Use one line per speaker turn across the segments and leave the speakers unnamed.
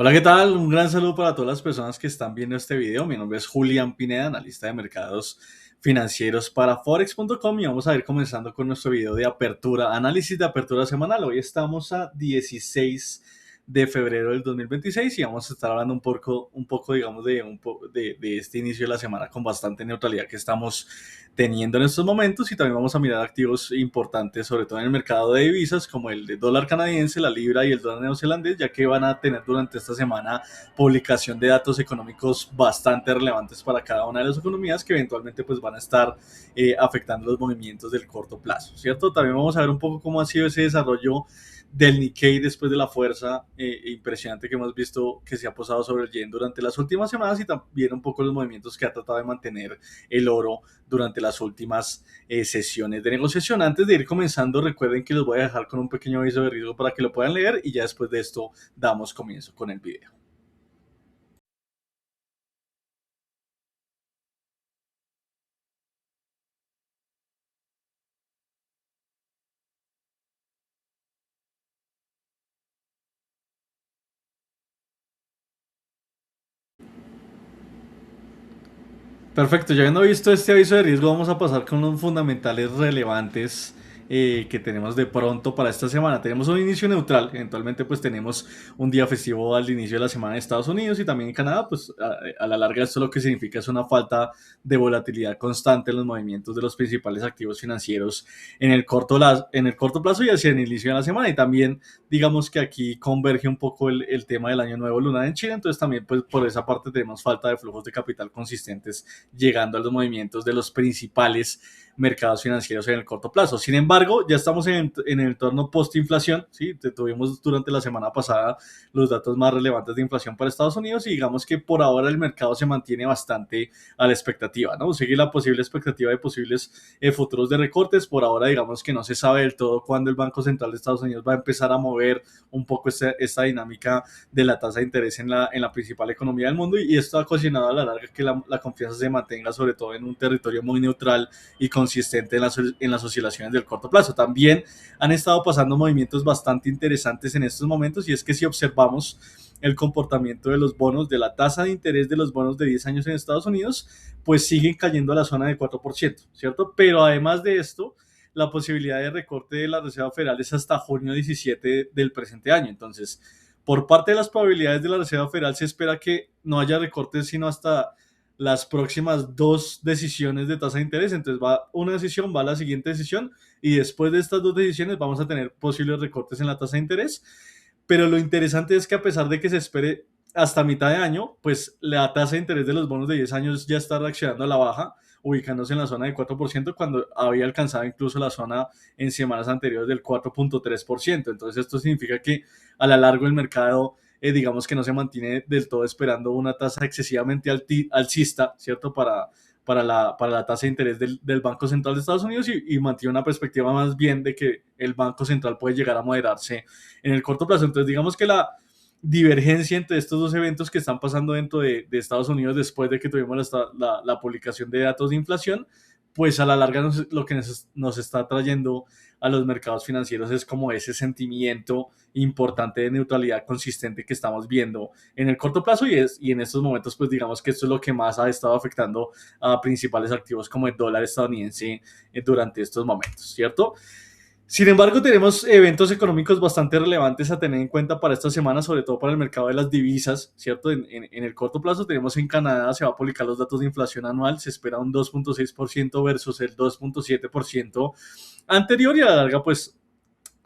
Hola, ¿qué tal? Un gran saludo para todas las personas que están viendo este video. Mi nombre es Julián Pineda, analista de mercados financieros para Forex.com y vamos a ir comenzando con nuestro video de apertura, análisis de apertura semanal. Hoy estamos a 16 de febrero del 2026 y vamos a estar hablando un poco digamos, de este inicio de la semana con bastante neutralidad que estamos teniendo en estos momentos y también vamos a mirar activos importantes, sobre todo en el mercado de divisas, como el de dólar canadiense, la libra y el dólar neozelandés, ya que van a tener durante esta semana publicación de datos económicos bastante relevantes para cada una de las economías que eventualmente pues van a estar afectando los movimientos del corto plazo, ¿cierto? También vamos a ver un poco cómo ha sido ese desarrollo del Nikkei después de la fuerza impresionante que hemos visto que se ha posado sobre el yen durante las últimas semanas y también un poco los movimientos que ha tratado de mantener el oro durante las últimas sesiones de negociación. Antes de ir comenzando, recuerden que los voy a dejar con un pequeño aviso de riesgo para que lo puedan leer y ya después de esto damos comienzo con el video. Perfecto, ya habiendo visto este aviso de riesgo, vamos a pasar con los fundamentales relevantes que tenemos de pronto para esta semana. Tenemos un inicio neutral, eventualmente pues tenemos un día festivo al inicio de la semana en Estados Unidos y también en Canadá, pues a la larga esto lo que significa es una falta de volatilidad constante en los movimientos de los principales activos financieros en el corto plazo y hacia el inicio de la semana. Y también digamos que aquí converge un poco el tema del año nuevo lunar en Chile, entonces también pues por esa parte tenemos falta de flujos de capital consistentes llegando a los movimientos de los principales mercados financieros en el corto plazo. Sin embargo, ya estamos en el entorno post-inflación, ¿sí? Tuvimos durante la semana pasada los datos más relevantes de inflación para Estados Unidos y digamos que por ahora el mercado se mantiene bastante a la expectativa, ¿no? Sigue la posible expectativa de posibles futuros de recortes. Por ahora digamos que no se sabe del todo cuándo el Banco Central de Estados Unidos va a empezar a mover un poco esta dinámica de la tasa de interés en la principal economía del mundo y esto ha ocasionado a la larga que la confianza se mantenga sobre todo en un territorio muy neutral y consistente en las oscilaciones del corto plazo. También han estado pasando movimientos bastante interesantes en estos momentos y es que si observamos el comportamiento de los bonos, de la tasa de interés de los bonos de 10 años en Estados Unidos, pues siguen cayendo a la zona del 4%, ¿cierto? Pero además de esto, la posibilidad de recorte de la Reserva Federal es hasta junio 17 del presente año. Entonces, por parte de las probabilidades de la Reserva Federal se espera que no haya recortes sino hasta las próximas dos decisiones de tasa de interés. Entonces va una decisión, va la siguiente decisión y después de estas dos decisiones vamos a tener posibles recortes en la tasa de interés. Pero lo interesante es que a pesar de que se espere hasta mitad de año, pues la tasa de interés de los bonos de 10 años ya está reaccionando a la baja, ubicándose en la zona del 4% cuando había alcanzado incluso la zona en semanas anteriores del 4.3%. Entonces esto significa que a la largo el mercado digamos que no se mantiene del todo esperando una tasa excesivamente alcista, ¿cierto? Para la tasa de interés del Banco Central de Estados Unidos y mantiene una perspectiva más bien de que el Banco Central puede llegar a moderarse en el corto plazo. Entonces, digamos que la divergencia entre estos dos eventos que están pasando dentro de Estados Unidos después de que tuvimos la publicación de datos de inflación, pues a la larga lo que nos está trayendo a los mercados financieros es como ese sentimiento importante de neutralidad consistente que estamos viendo en el corto plazo y en estos momentos pues digamos que esto es lo que más ha estado afectando a principales activos como el dólar estadounidense durante estos momentos, ¿cierto? Sin embargo, tenemos eventos económicos bastante relevantes a tener en cuenta para esta semana, sobre todo para el mercado de las divisas, ¿cierto? En el corto plazo tenemos en Canadá, se va a publicar los datos de inflación anual, se espera un 2.6% versus el 2.7% anterior y a la larga, pues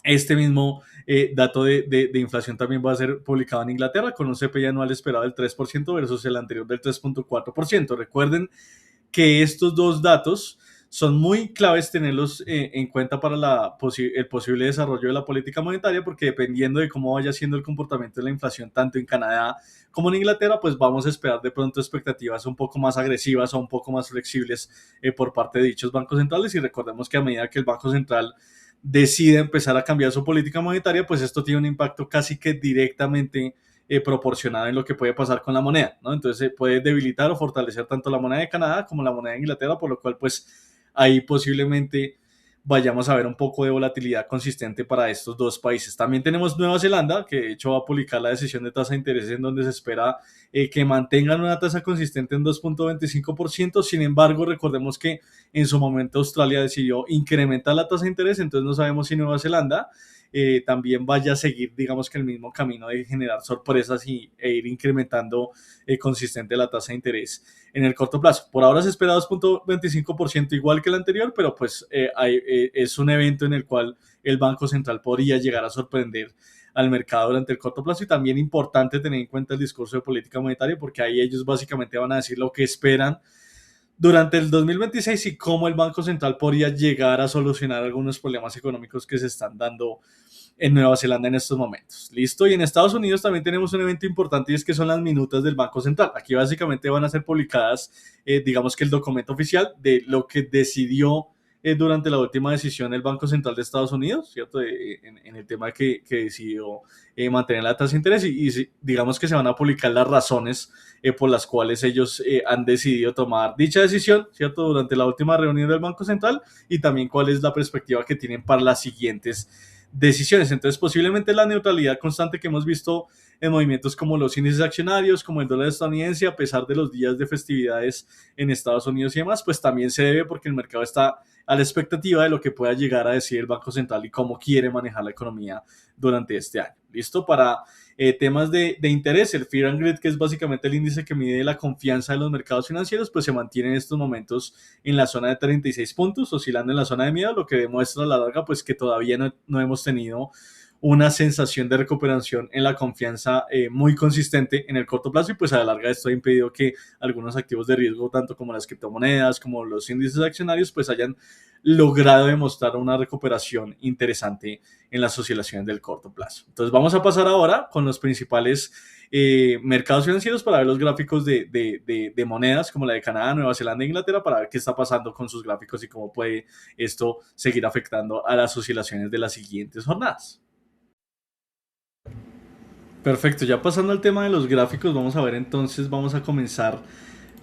este mismo dato de inflación también va a ser publicado en Inglaterra con un CPI anual esperado del 3% versus el anterior del 3.4%. Recuerden que estos dos datos son muy claves tenerlos en cuenta para el posible desarrollo de la política monetaria, porque dependiendo de cómo vaya siendo el comportamiento de la inflación tanto en Canadá como en Inglaterra, pues vamos a esperar de pronto expectativas un poco más agresivas o un poco más flexibles por parte de dichos bancos centrales. Y recordemos que a medida que el Banco Central decide empezar a cambiar su política monetaria, pues esto tiene un impacto casi que directamente proporcionada en lo que puede pasar con la moneda, ¿no? Entonces se puede debilitar o fortalecer tanto la moneda de Canadá como la moneda de Inglaterra, por lo cual pues ahí posiblemente vayamos a ver un poco de volatilidad consistente para estos dos países. También tenemos Nueva Zelanda, que de hecho va a publicar la decisión de tasa de interés en donde se espera que mantengan una tasa consistente en 2.25%. Sin embargo, recordemos que en su momento Australia decidió incrementar la tasa de interés, entonces no sabemos si Nueva Zelanda también vaya a seguir, digamos que el mismo camino de generar sorpresas e ir incrementando consistente la tasa de interés en el corto plazo. Por ahora se espera 2.25% igual que el anterior, pero pues es un evento en el cual el Banco Central podría llegar a sorprender al mercado durante el corto plazo y también importante tener en cuenta el discurso de política monetaria porque ahí ellos básicamente van a decir lo que esperan durante el 2026 y cómo el Banco Central podría llegar a solucionar algunos problemas económicos que se están dando en Nueva Zelanda en estos momentos. ¿Listo? Y en Estados Unidos también tenemos un evento importante y es que son las minutas del Banco Central. Aquí básicamente van a ser publicadas, digamos que el documento oficial de lo que decidió durante la última decisión el Banco Central de Estados Unidos, ¿cierto? En el tema que decidió mantener la tasa de interés y digamos que se van a publicar las razones por las cuales ellos han decidido tomar dicha decisión, ¿cierto? Durante la última reunión del Banco Central y también cuál es la perspectiva que tienen para las siguientes decisiones. Entonces, posiblemente la neutralidad constante que hemos visto en movimientos como los índices accionarios, como el dólar estadounidense, a pesar de los días de festividades en Estados Unidos y demás, pues también se debe porque el mercado está a la expectativa de lo que pueda llegar a decir el Banco Central y cómo quiere manejar la economía durante este año. ¿Listo? Para temas de interés, el Fear and Greed, que es básicamente el índice que mide la confianza de los mercados financieros, pues se mantiene en estos momentos en la zona de 36 puntos, oscilando en la zona de miedo, lo que demuestra a la larga pues que todavía no hemos tenido una sensación de recuperación en la confianza muy consistente en el corto plazo y pues a la larga esto ha impedido que algunos activos de riesgo, tanto como las criptomonedas, como los índices accionarios, pues hayan logrado demostrar una recuperación interesante en las oscilaciones del corto plazo. Entonces vamos a pasar ahora con los principales mercados financieros para ver los gráficos de monedas como la de Canadá, Nueva Zelanda e Inglaterra para ver qué está pasando con sus gráficos y cómo puede esto seguir afectando a las oscilaciones de las siguientes jornadas. Perfecto, ya pasando al tema de los gráficos, vamos a ver entonces, vamos a comenzar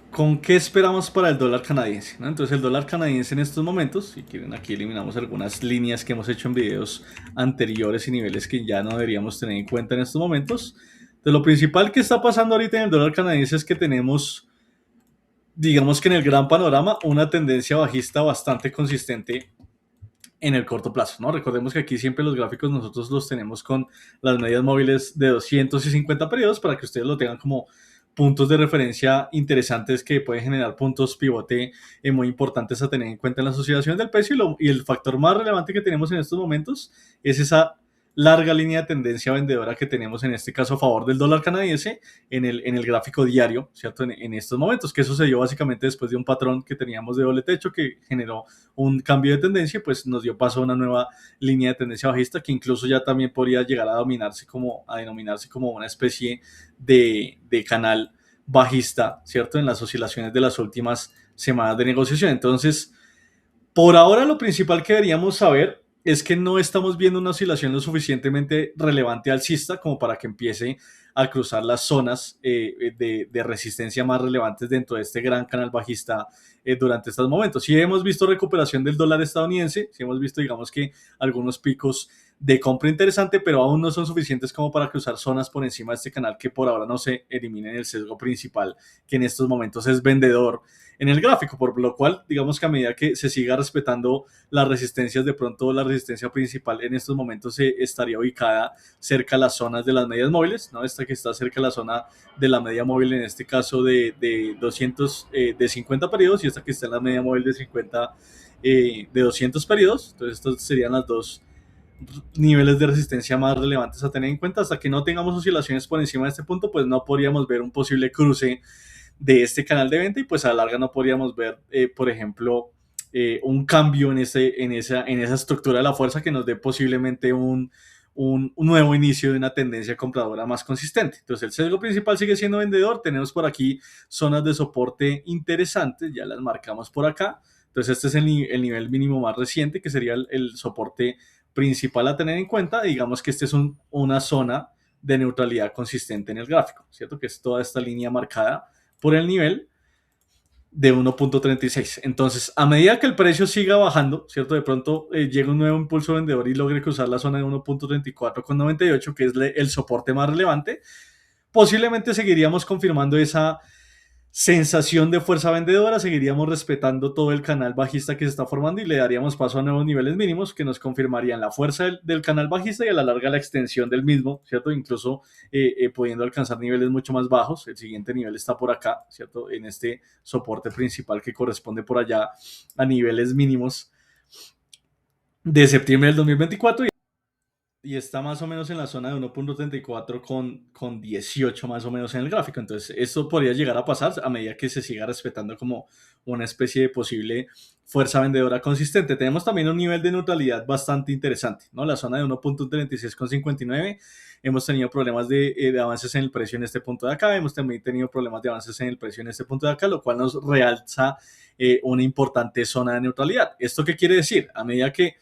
con qué esperamos para el dólar canadiense, ¿no? Entonces el dólar canadiense en estos momentos, si quieren aquí eliminamos algunas líneas que hemos hecho en videos anteriores y niveles que ya no deberíamos tener en cuenta en estos momentos. Entonces lo principal que está pasando ahorita en el dólar canadiense es que tenemos, digamos que en el gran panorama, una tendencia bajista bastante consistente en el corto plazo, ¿no? Recordemos que aquí siempre los gráficos nosotros los tenemos con las medias móviles de 250 periodos para que ustedes lo tengan como puntos de referencia interesantes que pueden generar puntos pivote muy importantes a tener en cuenta en las oscilaciones del precio y el factor más relevante que tenemos en estos momentos es esa larga línea de tendencia vendedora que tenemos en este caso a favor del dólar canadiense en el gráfico diario, ¿cierto? En estos momentos, que sucedió básicamente después de un patrón que teníamos de doble techo que generó un cambio de tendencia, pues nos dio paso a una nueva línea de tendencia bajista que incluso ya también podría llegar a denominarse como una especie de canal bajista, ¿cierto? En las oscilaciones de las últimas semanas de negociación. Entonces, por ahora lo principal que deberíamos saber es que no estamos viendo una oscilación lo suficientemente relevante alcista como para que empiece a cruzar las zonas de resistencia más relevantes dentro de este gran canal bajista durante estos momentos. Sí hemos visto recuperación del dólar estadounidense, sí hemos visto, digamos que algunos picos de compra interesante, pero aún no son suficientes como para cruzar zonas por encima de este canal que por ahora no se elimina en el sesgo principal, que en estos momentos es vendedor en el gráfico, por lo cual, digamos que a medida que se siga respetando las resistencias, de pronto la resistencia principal en estos momentos estaría ubicada cerca a las zonas de las medias móviles, ¿no? Esta que está cerca de la zona de la media móvil, en este caso de 200, de 50 periodos, y esta que está en la media móvil de 50, de 200 periodos. Entonces, estas serían las dos niveles de resistencia más relevantes a tener en cuenta. Hasta que no tengamos oscilaciones por encima de este punto, pues no podríamos ver un posible cruce de este canal de venta y pues a la larga no podríamos ver, por ejemplo, un cambio en esa estructura de la fuerza que nos dé posiblemente un nuevo inicio de una tendencia compradora más consistente. Entonces el sesgo principal sigue siendo vendedor. Tenemos por aquí zonas de soporte interesantes, ya las marcamos por acá. Entonces este es el nivel mínimo más reciente, que sería el soporte principal a tener en cuenta. Digamos que este es una zona de neutralidad consistente en el gráfico, ¿cierto? Que es toda esta línea marcada por el nivel de 1.36. Entonces, a medida que el precio siga bajando, ¿cierto? De pronto llega un nuevo impulso vendedor y logre cruzar la zona de 1.34,98, que es el soporte más relevante, posiblemente seguiríamos confirmando esa sensación de fuerza vendedora, seguiríamos respetando todo el canal bajista que se está formando y le daríamos paso a nuevos niveles mínimos que nos confirmarían la fuerza del canal bajista y a la larga la extensión del mismo, ¿cierto? Incluso pudiendo alcanzar niveles mucho más bajos. El siguiente nivel está por acá, ¿cierto? En este soporte principal que corresponde por allá a niveles mínimos de septiembre del 2024 y está más o menos en la zona de 1.34 con 18 más o menos en el gráfico. Entonces, esto podría llegar a pasar a medida que se siga respetando como una especie de posible fuerza vendedora consistente. Tenemos también un nivel de neutralidad bastante interesante, ¿no? La zona de 1.36,59. Hemos tenido problemas de avances en el precio en este punto de acá. Hemos también tenido problemas de avances en el precio en este punto de acá, lo cual nos realza una importante zona de neutralidad. ¿Esto qué quiere decir? A medida que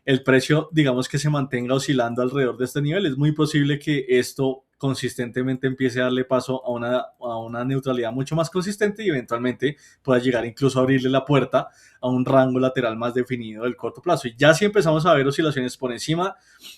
el precio, digamos que se mantenga oscilando alrededor de este nivel, es muy posible que esto consistentemente empiece a darle paso a una neutralidad mucho más consistente y eventualmente pueda llegar incluso a abrirle la puerta a un rango lateral más definido del corto plazo. Y ya si empezamos a ver oscilaciones por encima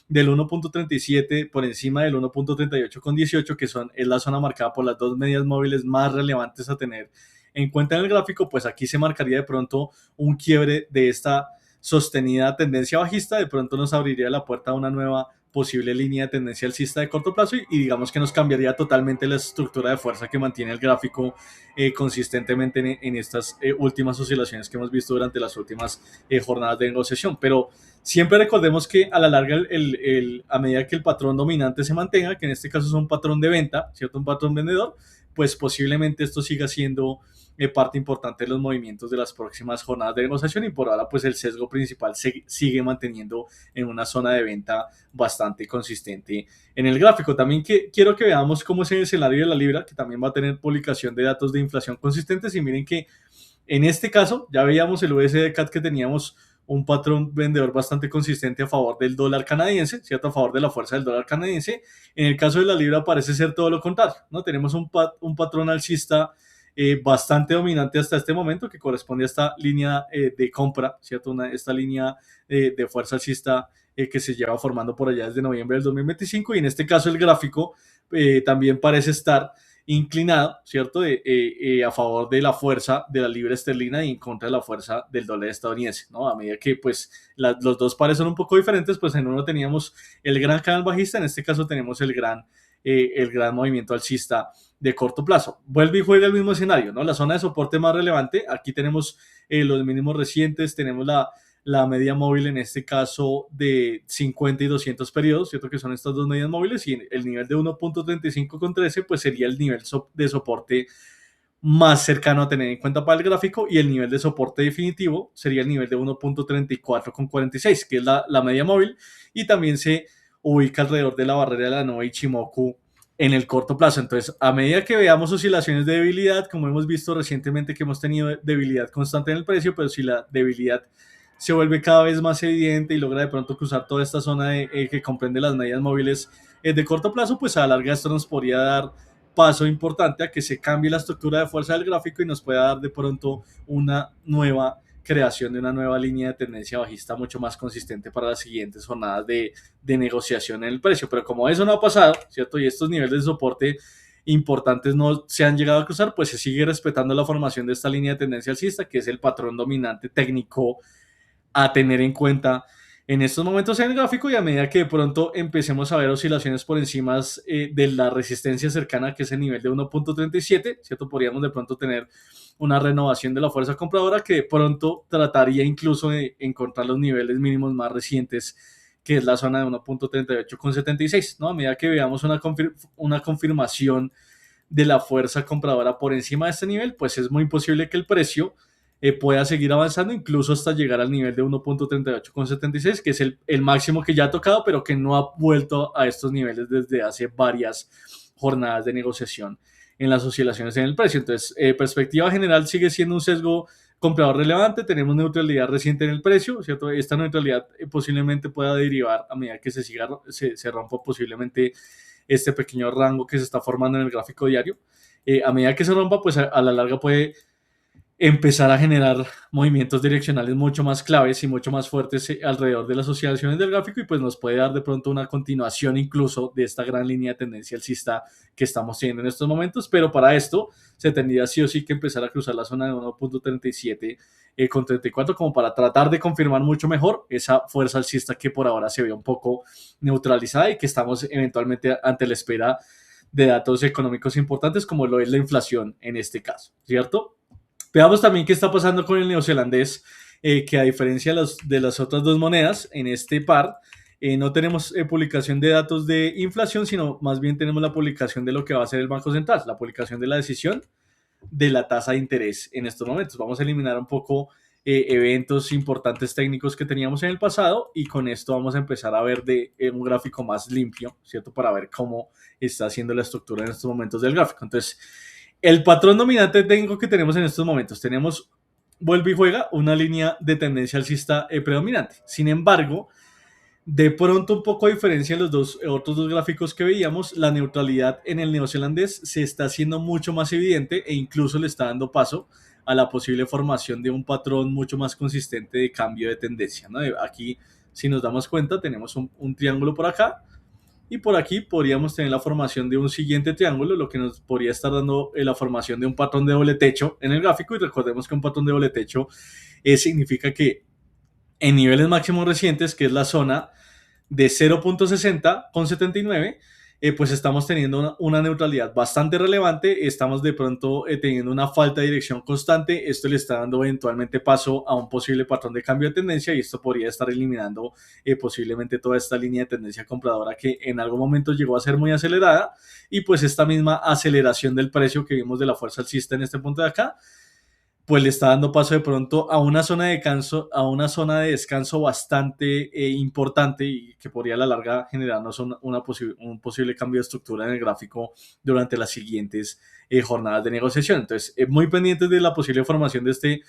del 1.37, por encima del 1.38,18, que es la zona marcada por las dos medias móviles más relevantes a tener en cuenta en el gráfico, pues aquí se marcaría de pronto un quiebre de esta sostenida tendencia bajista, de pronto nos abriría la puerta a una nueva posible línea de tendencia alcista de corto plazo y digamos que nos cambiaría totalmente la estructura de fuerza que mantiene el gráfico consistentemente en estas últimas oscilaciones que hemos visto durante las últimas jornadas de negociación. Pero siempre recordemos que a la larga, a medida que el patrón dominante se mantenga, que en este caso es un patrón de venta, ¿cierto? Un patrón vendedor, pues posiblemente esto siga siendo parte importante de los movimientos de las próximas jornadas de negociación y por ahora pues el sesgo principal sigue manteniendo en una zona de venta bastante consistente en el gráfico. También quiero que veamos cómo es el escenario de la libra, que también va a tener publicación de datos de inflación consistentes y miren que en este caso ya veíamos el USD CAD que teníamos un patrón vendedor bastante consistente a favor del dólar canadiense, ¿cierto? A favor de la fuerza del dólar canadiense. En el caso de la libra parece ser todo lo contrario, ¿no? Tenemos un patrón alcista bastante dominante hasta este momento, que corresponde a esta línea de compra, ¿cierto? Esta línea de fuerza alcista que se lleva formando por allá desde noviembre del 2025 y en este caso el gráfico también parece estar inclinado, ¿cierto? A favor de la fuerza de la libra esterlina y en contra de la fuerza del dólar estadounidense, ¿no? A medida que pues los dos pares son un poco diferentes, pues en uno teníamos el gran canal bajista, en este caso tenemos el gran movimiento alcista de corto plazo. Vuelve y juega el mismo escenario, ¿no? La zona de soporte más relevante, aquí tenemos los mínimos recientes, tenemos la media móvil en este caso de 50 y 200 periodos, ¿cierto? Que son estas dos medias móviles y el nivel de 1.35,13 pues sería el nivel de soporte más cercano a tener en cuenta para el gráfico y el nivel de soporte definitivo sería el nivel de 1.34,46, que es la media móvil y también se ubica alrededor de la barrera de la nova Ichimoku en el corto plazo. Entonces, a medida que veamos oscilaciones de debilidad, como hemos visto recientemente que hemos tenido debilidad constante en el precio, pero si la debilidad se vuelve cada vez más evidente y logra de pronto cruzar toda esta zona que comprende las medias móviles de corto plazo, pues a la larga esto nos podría dar paso importante a que se cambie la estructura de fuerza del gráfico y nos pueda dar de pronto una nueva creación de una nueva línea de tendencia bajista mucho más consistente para las siguientes jornadas de negociación en el precio. Pero como eso no ha pasado, ¿cierto? Y estos niveles de soporte importantes no se han llegado a cruzar, pues se sigue respetando la formación de esta línea de tendencia alcista, que es el patrón dominante técnico a tener en cuenta en estos momentos en el gráfico y a medida que de pronto empecemos a ver oscilaciones por encima de la resistencia cercana, que es el nivel de 1.37, ¿cierto? Podríamos de pronto tener una renovación de la fuerza compradora que de pronto trataría incluso de encontrar los niveles mínimos más recientes, que es la zona de 1.38,76, ¿no? A medida que veamos una confirmación de la fuerza compradora por encima de este nivel, pues es muy posible que el precio pueda seguir avanzando incluso hasta llegar al nivel de 1.38,76, que es el máximo que ya ha tocado, pero que no ha vuelto a estos niveles desde hace varias jornadas de negociación en las oscilaciones en el precio. Entonces, perspectiva general sigue siendo un sesgo comprador relevante, tenemos neutralidad reciente en el precio, ¿cierto? Esta neutralidad posiblemente pueda derivar a medida que se rompa posiblemente este pequeño rango que se está formando en el gráfico diario. A medida que se rompa, pues a la larga puede empezar a generar movimientos direccionales mucho más claves y mucho más fuertes alrededor de las oscilaciones del gráfico y pues nos puede dar de pronto una continuación incluso de esta gran línea de tendencia alcista que estamos teniendo en estos momentos, pero para esto se tendría sí o sí que empezar a cruzar la zona de 1.37 con 34 como para tratar de confirmar mucho mejor esa fuerza alcista que por ahora se ve un poco neutralizada y que estamos eventualmente ante la espera de datos económicos importantes como lo es la inflación en este caso, ¿cierto? Veamos también qué está pasando con el neozelandés, que a diferencia de las otras dos monedas, en este par no tenemos publicación de datos de inflación, sino más bien tenemos la publicación de lo que va a hacer el Banco Central, la publicación de la decisión de la tasa de interés en estos momentos. Vamos a eliminar un poco eventos importantes técnicos que teníamos en el pasado y con esto vamos a empezar a ver un gráfico más limpio, ¿cierto? Para ver cómo está haciendo la estructura en estos momentos del gráfico. Entonces, el patrón dominante técnico que tenemos en estos momentos, tenemos, vuelve y juega, una línea de tendencia alcista predominante. Sin embargo, de pronto, un poco a diferencia de los otros dos gráficos que veíamos, la neutralidad en el neozelandés se está haciendo mucho más evidente e incluso le está dando paso a la posible formación de un patrón mucho más consistente de cambio de tendencia, ¿no? Aquí, si nos damos cuenta, tenemos un triángulo por acá y por aquí podríamos tener la formación de un siguiente triángulo, lo que nos podría estar dando la formación de un patrón de doble techo en el gráfico. Y recordemos que un patrón de doble techo significa que en niveles máximos recientes, que es la zona de 0.60 con 79, pues estamos teniendo una neutralidad bastante relevante, estamos de pronto teniendo una falta de dirección constante, esto le está dando eventualmente paso a un posible patrón de cambio de tendencia y esto podría estar eliminando posiblemente toda esta línea de tendencia compradora que en algún momento llegó a ser muy acelerada y pues esta misma aceleración del precio que vimos de la fuerza alcista en este punto de acá pues le está dando paso de pronto a una zona de descanso, bastante importante y que podría a la larga generarnos un posible cambio de estructura en el gráfico durante las siguientes jornadas de negociación. Entonces, muy pendientes de la posible formación de este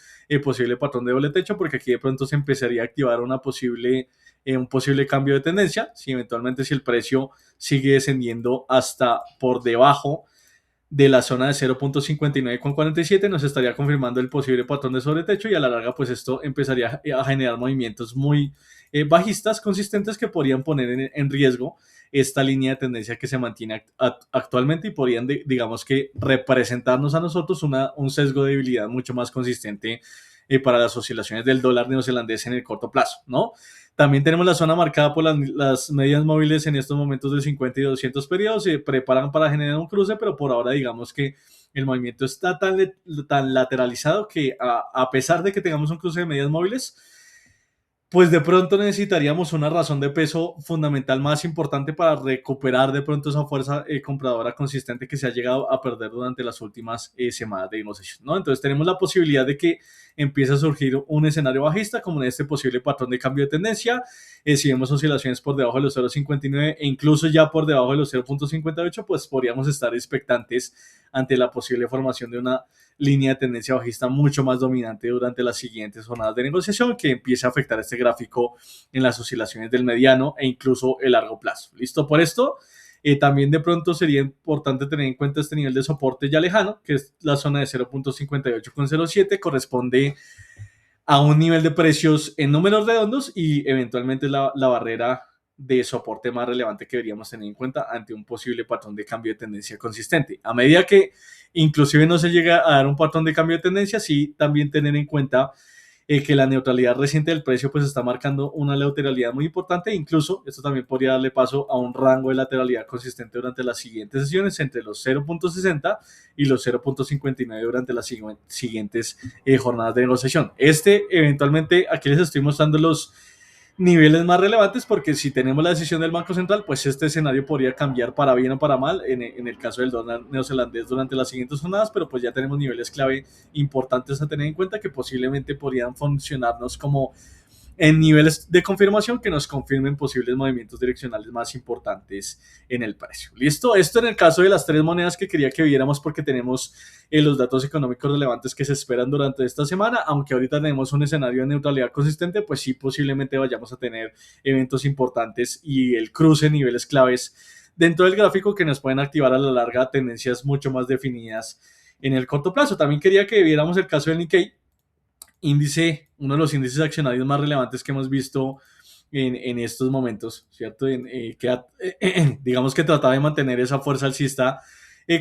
posible patrón de doble techo, porque aquí de pronto se empezaría a activar un posible cambio de tendencia, si eventualmente si el precio sigue descendiendo hasta por debajo de la zona de 0.5947 nos estaría confirmando el posible patrón de sobretecho y a la larga pues esto empezaría a generar movimientos muy bajistas consistentes que podrían poner en riesgo esta línea de tendencia que se mantiene actualmente y podrían digamos que representarnos a nosotros un sesgo de debilidad mucho más consistente para las oscilaciones del dólar neozelandés en el corto plazo, ¿no? También tenemos la zona marcada por las medias móviles en estos momentos de 50 y 200 periodos. Se preparan para generar un cruce, pero por ahora digamos que el movimiento está tan lateralizado que a pesar de que tengamos un cruce de medias móviles, pues de pronto necesitaríamos una razón de peso fundamental más importante para recuperar de pronto esa fuerza compradora consistente que se ha llegado a perder durante las últimas semanas de negociación, ¿no? Entonces tenemos la posibilidad de que empiece a surgir un escenario bajista como en este posible patrón de cambio de tendencia. Si vemos oscilaciones por debajo de los 0.59 e incluso ya por debajo de los 0.58, pues podríamos estar expectantes ante la posible formación de una línea de tendencia bajista mucho más dominante durante las siguientes jornadas de negociación que empiece a afectar este gráfico en las oscilaciones del mediano e incluso el largo plazo. ¿Listo? Por esto, también de pronto sería importante tener en cuenta este nivel de soporte ya lejano, que es la zona de 0.58,07, corresponde a un nivel de precios en números redondos y eventualmente la barrera de soporte más relevante que deberíamos tener en cuenta ante un posible patrón de cambio de tendencia consistente. A medida que inclusive no se llega a dar un patrón de cambio de tendencia, sí también tener en cuenta que la neutralidad reciente del precio pues está marcando una lateralidad muy importante, incluso esto también podría darle paso a un rango de lateralidad consistente durante las siguientes sesiones entre los 0.60 y los 0.59 durante las siguientes jornadas de negociación. Eventualmente aquí les estoy mostrando los niveles más relevantes porque si tenemos la decisión del Banco Central, pues este escenario podría cambiar para bien o para mal en el caso del dólar neozelandés durante las siguientes jornadas, pero pues ya tenemos niveles clave importantes a tener en cuenta que posiblemente podrían funcionarnos como en niveles de confirmación que nos confirmen posibles movimientos direccionales más importantes en el precio. ¿Listo? Esto en el caso de las tres monedas que quería que viéramos porque tenemos los datos económicos relevantes que se esperan durante esta semana, aunque ahorita tenemos un escenario de neutralidad consistente, pues sí posiblemente vayamos a tener eventos importantes y el cruce de niveles claves dentro del gráfico que nos pueden activar a la larga tendencias mucho más definidas en el corto plazo. También quería que viéramos el caso del Nikkei, uno de los índices accionarios más relevantes que hemos visto en estos momentos, ¿cierto? Digamos que trataba de mantener esa fuerza alcista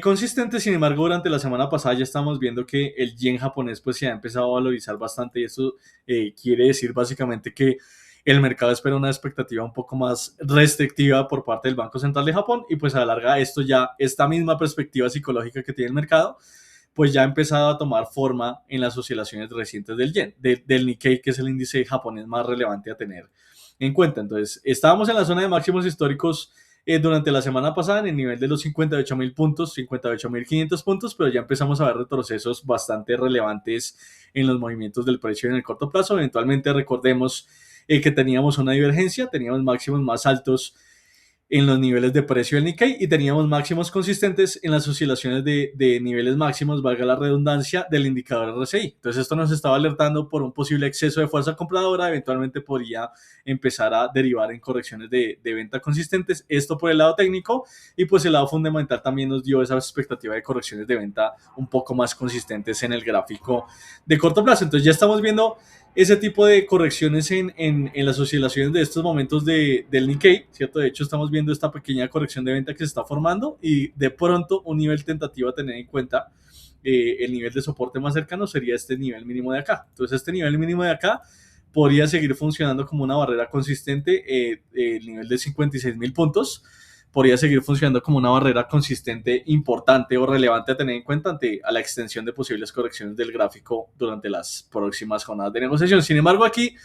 consistente. Sin embargo, durante la semana pasada ya estamos viendo que el yen japonés pues se ha empezado a valorizar bastante, y eso quiere decir básicamente que el mercado espera una expectativa un poco más restrictiva por parte del Banco Central de Japón, y pues a la larga esta misma perspectiva psicológica que tiene el mercado pues ya ha empezado a tomar forma en las oscilaciones recientes del yen, del Nikkei, que es el índice japonés más relevante a tener en cuenta. Entonces, estábamos en la zona de máximos históricos durante la semana pasada en el nivel de los 58.000 puntos, 58.500 puntos, pero ya empezamos a ver retrocesos bastante relevantes en los movimientos del precio en el corto plazo. Eventualmente recordemos que teníamos una divergencia, teníamos máximos más altos en los niveles de precio del Nikkei y teníamos máximos consistentes en las oscilaciones de niveles máximos, valga la redundancia, del indicador RSI. Entonces esto nos estaba alertando por un posible exceso de fuerza compradora, eventualmente podría empezar a derivar en correcciones de venta consistentes, esto por el lado técnico, y pues el lado fundamental también nos dio esa expectativa de correcciones de venta un poco más consistentes en el gráfico de corto plazo. Entonces ya estamos viendo ese tipo de correcciones en las oscilaciones de estos momentos del Nikkei, ¿cierto? De hecho, estamos viendo esta pequeña corrección de venta que se está formando, y de pronto un nivel tentativo a tener en cuenta, el nivel de soporte más cercano sería este nivel mínimo de acá. Entonces, este nivel mínimo de acá podría seguir funcionando como una barrera consistente, el nivel de 56.000 puntos podría seguir funcionando como una barrera consistente, importante o relevante a tener en cuenta ante a la extensión de posibles correcciones del gráfico durante las próximas jornadas de negociación. Sin embargo, aquí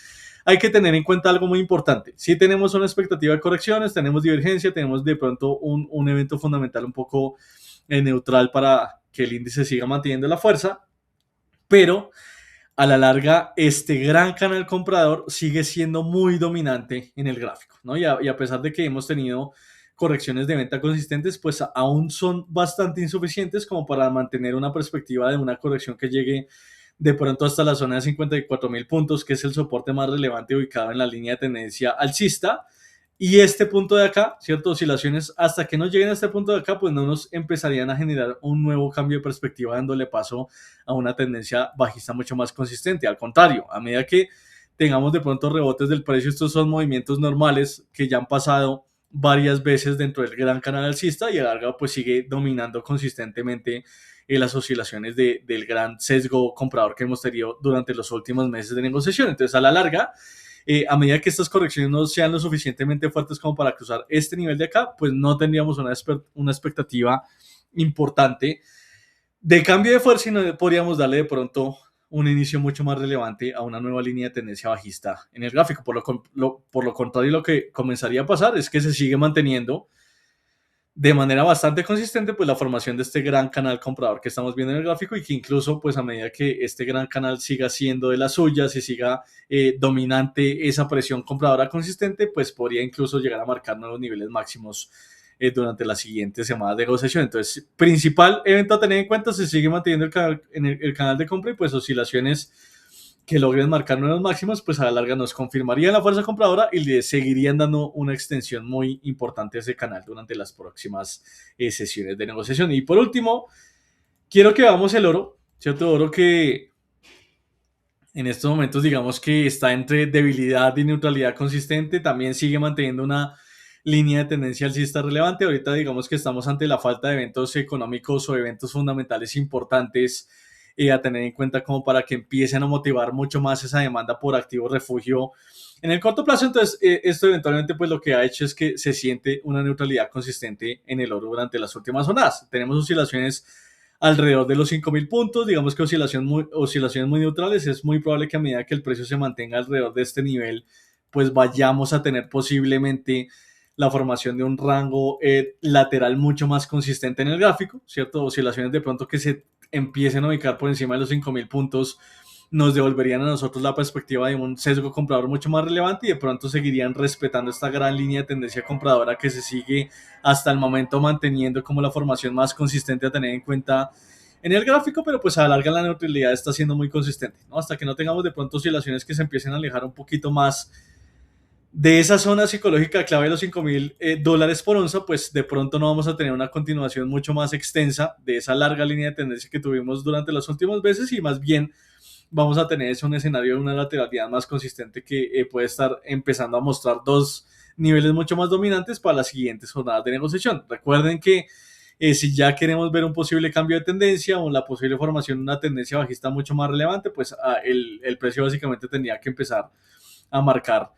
hay que tener en cuenta algo muy importante. Si tenemos una expectativa de correcciones, tenemos divergencia, tenemos de pronto un evento fundamental un poco neutral para que el índice siga manteniendo la fuerza, pero a la larga este gran canal comprador sigue siendo muy dominante en el gráfico, ¿no? Y a pesar de que hemos tenido correcciones de venta consistentes, pues aún son bastante insuficientes como para mantener una perspectiva de una corrección que llegue de pronto hasta la zona de 54.000 puntos, que es el soporte más relevante ubicado en la línea de tendencia alcista. Y este punto de acá, ¿cierto? Oscilaciones hasta que no lleguen a este punto de acá, pues no nos empezarían a generar un nuevo cambio de perspectiva, dándole paso a una tendencia bajista mucho más consistente. Al contrario, a medida que tengamos de pronto rebotes del precio, estos son movimientos normales que ya han pasado varias veces dentro del gran canal alcista, y a la larga pues sigue dominando consistentemente las oscilaciones del gran sesgo comprador que hemos tenido durante los últimos meses de negociación. Entonces, a la larga, a medida que estas correcciones no sean lo suficientemente fuertes como para cruzar este nivel de acá, pues no tendríamos una expectativa importante de cambio de fuerza, y no podríamos darle de pronto un inicio mucho más relevante a una nueva línea de tendencia bajista en el gráfico. Por lo contrario, lo que comenzaría a pasar es que se sigue manteniendo de manera bastante consistente pues la formación de este gran canal comprador que estamos viendo en el gráfico, y que incluso pues a medida que este gran canal siga siendo de las suyas y siga dominante esa presión compradora consistente, pues podría incluso llegar a marcar nuevos niveles máximos durante las siguientes semanas de negociación. Entonces, principal evento a tener en cuenta: se sigue manteniendo el canal de compra, y pues oscilaciones que logren marcar nuevos máximos, pues a la larga nos confirmarían la fuerza compradora y le seguirían dando una extensión muy importante a ese canal durante las próximas sesiones de negociación. Y por último, quiero que veamos el oro, ¿cierto? Oro que en estos momentos digamos que está entre debilidad y neutralidad consistente, también sigue manteniendo una línea de tendencia alcista relevante. Ahorita digamos que estamos ante la falta de eventos económicos o eventos fundamentales importantes a tener en cuenta como para que empiecen a motivar mucho más esa demanda por activo refugio en el corto plazo. Entonces, esto eventualmente pues lo que ha hecho es que se siente una neutralidad consistente en el oro durante las últimas jornadas. Tenemos oscilaciones alrededor de los 5.000 puntos, digamos que oscilaciones muy neutrales. Es muy probable que a medida que el precio se mantenga alrededor de este nivel, pues vayamos a tener posiblemente la formación de un rango lateral mucho más consistente en el gráfico, ¿cierto? Oscilaciones de pronto que se empiecen a ubicar por encima de los 5.000 puntos nos devolverían a nosotros la perspectiva de un sesgo comprador mucho más relevante, y de pronto seguirían respetando esta gran línea de tendencia compradora que se sigue hasta el momento manteniendo como la formación más consistente a tener en cuenta en el gráfico. Pero pues a la larga la neutralidad está siendo muy consistente, ¿no? Hasta que no tengamos de pronto oscilaciones que se empiecen a alejar un poquito más de esa zona psicológica clave de los $5,000 por onza, pues de pronto no vamos a tener una continuación mucho más extensa de esa larga línea de tendencia que tuvimos durante las últimas veces y más bien vamos a tener un escenario de una lateralidad más consistente que puede estar empezando a mostrar dos niveles mucho más dominantes para las siguientes jornadas de negociación. Recuerden que si ya queremos ver un posible cambio de tendencia o la posible formación de una tendencia bajista mucho más relevante, pues el precio básicamente tendría que empezar a marcar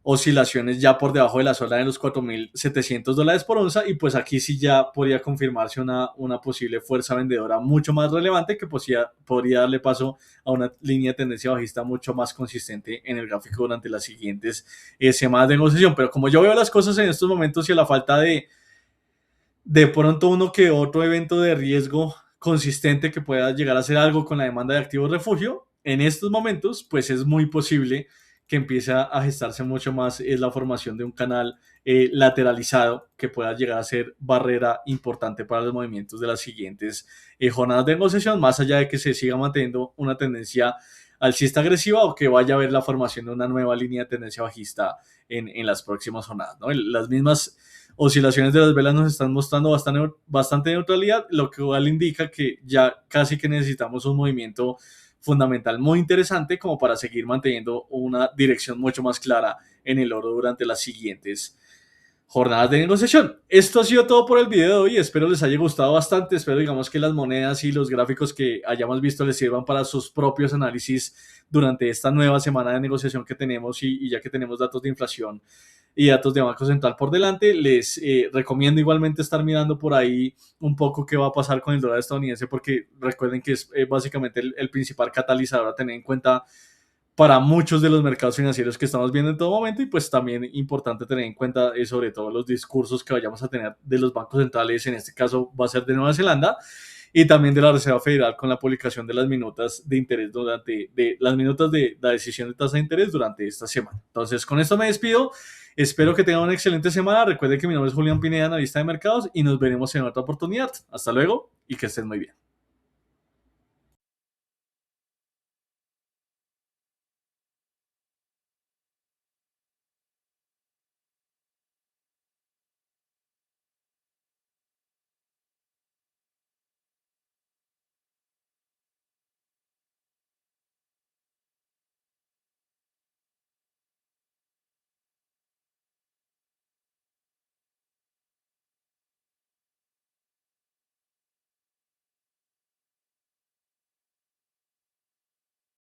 oscilaciones ya por debajo de la zona de los $4,700 por onza y pues aquí sí ya podría confirmarse una posible fuerza vendedora mucho más relevante que podría darle paso a una línea de tendencia bajista mucho más consistente en el gráfico durante las siguientes semanas de negociación. Pero como yo veo las cosas en estos momentos y a la falta de pronto uno que otro evento de riesgo consistente que pueda llegar a hacer algo con la demanda de activos refugio, en estos momentos, pues es muy posible que empiece a gestarse mucho más es la formación de un canal lateralizado que pueda llegar a ser barrera importante para los movimientos de las siguientes jornadas de negociación, más allá de que se siga manteniendo una tendencia alcista agresiva o que vaya a haber la formación de una nueva línea de tendencia bajista en las próximas jornadas, ¿no? Las mismas oscilaciones de las velas nos están mostrando bastante neutralidad, lo que igual indica que ya casi que necesitamos un movimiento fundamental muy interesante como para seguir manteniendo una dirección mucho más clara en el oro durante las siguientes jornadas de negociación. Esto ha sido todo por el video de hoy, espero les haya gustado bastante, espero digamos que las monedas y los gráficos que hayamos visto les sirvan para sus propios análisis durante esta nueva semana de negociación que tenemos y ya que tenemos datos de inflación y datos de Banco Central por delante, les recomiendo igualmente estar mirando por ahí un poco qué va a pasar con el dólar estadounidense porque recuerden que es básicamente el principal catalizador a tener en cuenta para muchos de los mercados financieros que estamos viendo en todo momento y pues también importante tener en cuenta sobre todo los discursos que vayamos a tener de los bancos centrales, en este caso va a ser de Nueva Zelanda y también de la Reserva Federal con la publicación de las minutas de interés de las minutas de la decisión de tasa de interés durante esta semana. Entonces con esto me despido, espero que tengan una excelente semana, recuerden que mi nombre es Julián Pineda, analista de mercados y nos veremos en otra oportunidad. Hasta luego y que estén muy bien.